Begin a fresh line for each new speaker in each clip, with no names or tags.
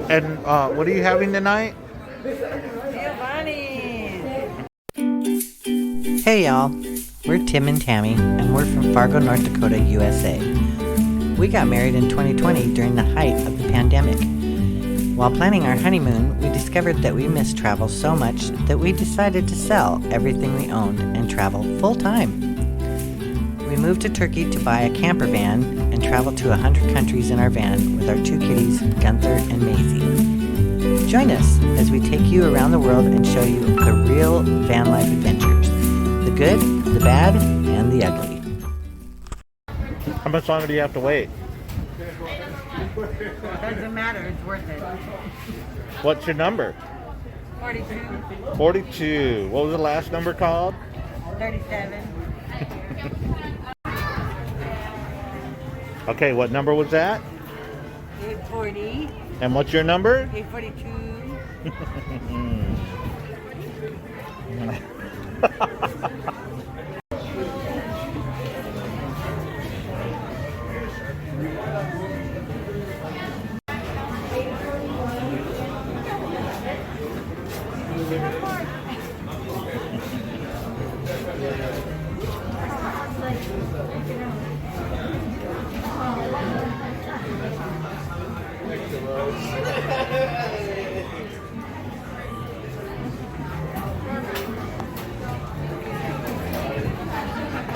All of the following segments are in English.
And what are you having tonight?
Hey y'all, we're Tim and Tammy, and we're from Fargo, North Dakota, USA. We got married in 2020 during the height of the pandemic. While planning our honeymoon, we discovered that we missed travel so much that we decided to sell everything we owned and travel full-time. We moved to Turkey to buy a camper van and traveled to 100 countries in our van with our 2 kitties, Gunther and Mayzee. Join us as we take you around the world and show you the real van life adventures. The good, the bad, and the ugly.
How much longer do you have to wait?
Doesn't matter, it's worth it.
What's your number?
42.
42. What was the last number called?
37.
Okay, what number was that?
840.
And what's your number?
842.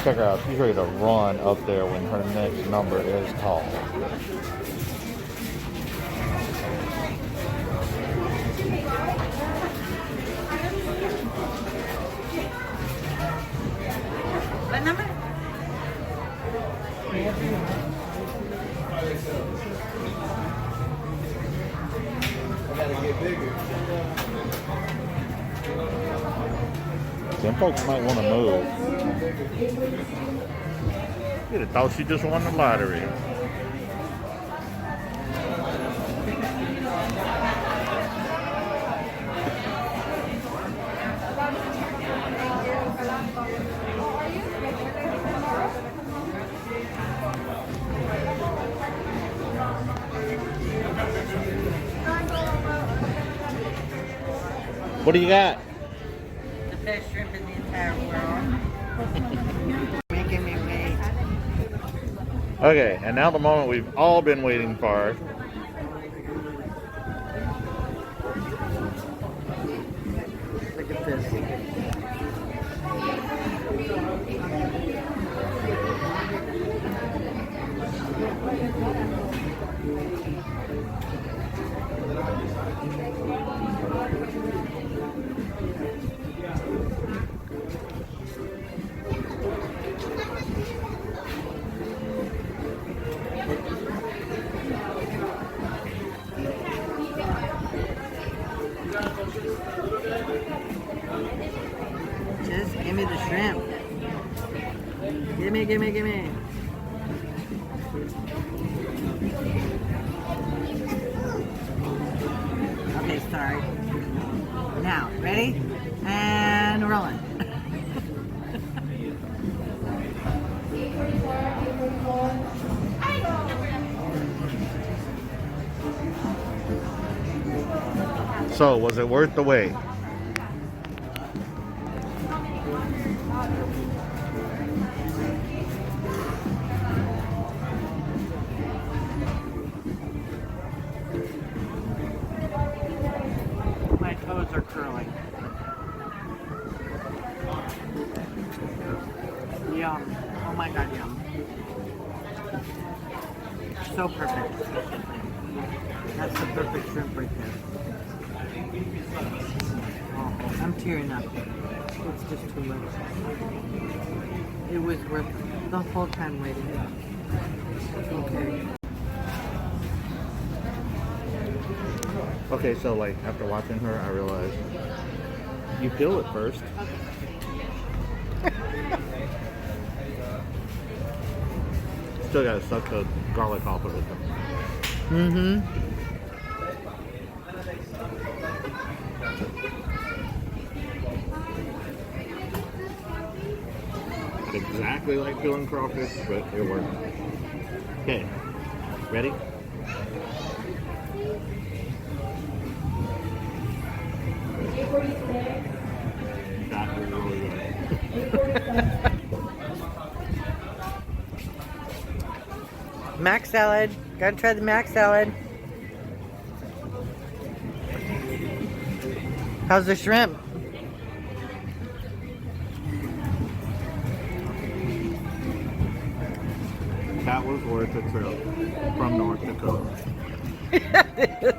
Check her out. She's ready to run up there when her next number is called.
What number?
Some folks might want to move. You'd have thought she just won the lottery. What do you got?
The best shrimp in the entire world. Making me wait.
Okay, and now the moment we've all been waiting for.
Look at this. Just give me the shrimp. Gimme, gimme, gimme. Okay, sorry. Now, ready? And rolling.
So, was it worth the wait?
My toes are curling. Yum. Oh my god, yum. So perfect. That's the perfect shrimp right there. Oh, I'm tearing up. It's just too much. It was worth the whole time waiting. Okay.
Okay, so like after watching her, I realized you peel it first. Still gotta suck the garlic off of it though.
Mm-hmm.
Exactly like peeling crawfish, but it worked. Okay, ready? That was really good.
Mac salad. Gotta try the mac salad. How's the shrimp?
That was worth the trip from North Dakota.
It is.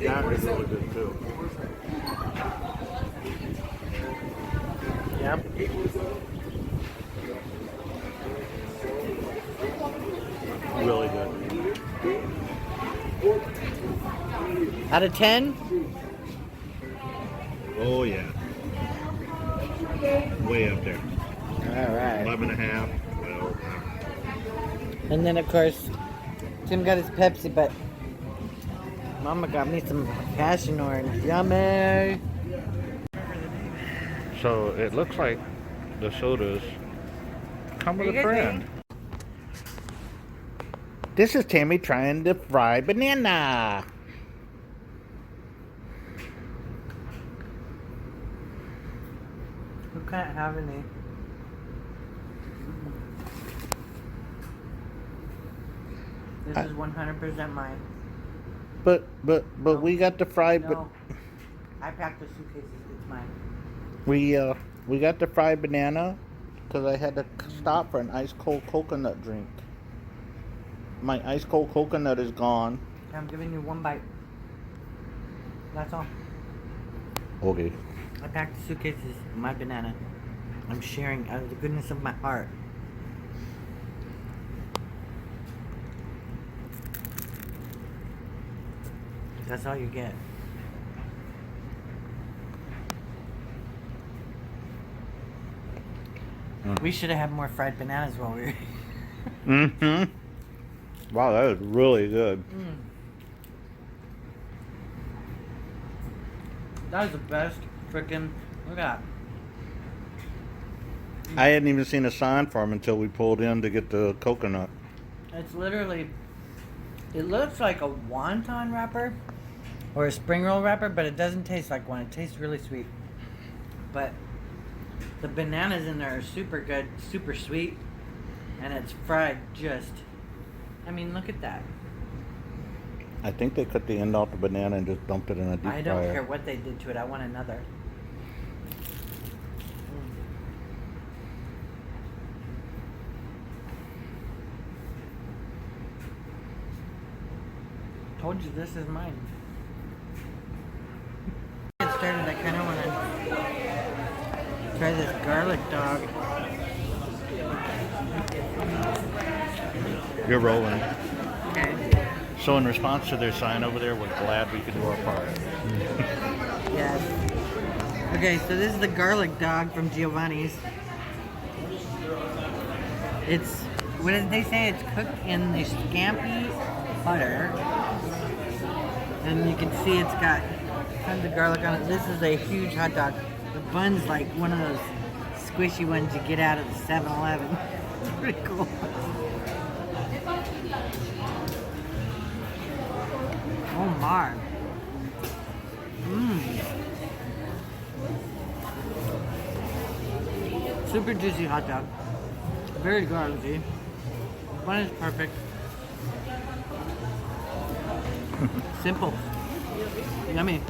That is really good too.
Yep.
Really good.
Out of 10?
Oh yeah. Way up there.
All right.
11 and a half. Well,
And then, of course, Tim got his Pepsi, but Mama got me some passion orange. Yummy!
so it looks like the sodas come with
Are you
a
guys
friend. This is Tammy trying to fry banana.
Who can't have any? This is 100% mine.
But we got the fried.
No. I packed the suitcases. It's mine.
We got the fried banana because I had to stop for an ice cold coconut drink. My ice cold coconut is gone.
I'm giving you one bite. That's all.
Okay.
I packed the suitcases. My banana. I'm sharing out of the goodness of my heart. That's all you get. We should have had more fried bananas while we were here.
Mm-hmm. Wow, that is really good.
That was the best freaking. Look at that.
I hadn't even seen a sign for them until we pulled in to get the coconut.
It's literally. It looks like a wonton wrapper or a spring roll wrapper, but it doesn't taste like one. It tastes really sweet. But the bananas in there are super good, super sweet, and it's fried just. I mean, look at that.
I think they cut the end off the banana and just dumped it in a deep fryer.
I don't care what they did to it. I want another. Told you this is mine. Get started. I kind of want to try this garlic dog.
You're rolling.
Okay.
So in response to their sign over there, we're glad we could do our part.
Yes. Okay, so this is the garlic dog from Giovanni's. It's, what did they say? It's cooked in the scampi butter. And you can see it's got tons of garlic on it. This is a huge hot dog. The bun's like one of those squishy ones you get out of the 7-Eleven. It's pretty cool. Oh my. Super juicy hot dog. Very garlicky. The bun is perfect. Simple. Yummy.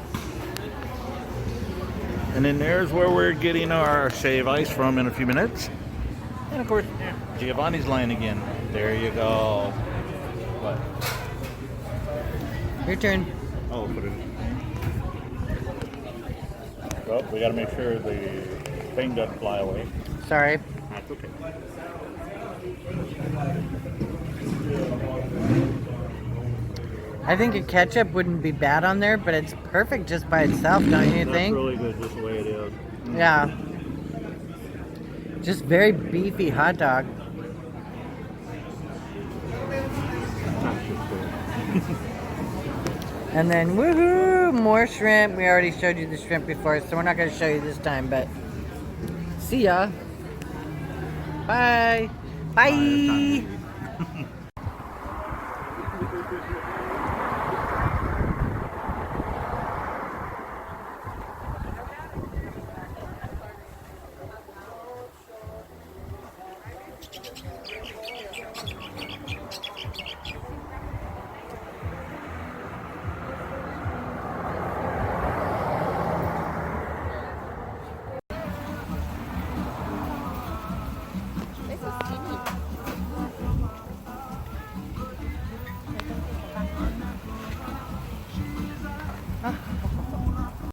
And then there's where we're getting our shave ice from in a few minutes. And of course, Giovanni's line again. There you go. What?
Your turn.
Oh, put it. Well, we gotta make sure the thing doesn't fly away.
Sorry.
That's okay.
I think a ketchup wouldn't be bad on there, but it's perfect just by itself, don't you
That's
think?
really good just the way it is.
Yeah. Just very beefy hot dog.
That's just good.
And then, woohoo, more shrimp. We already showed you the shrimp before, so we're not going to show you this time, but see ya. Bye. Bye.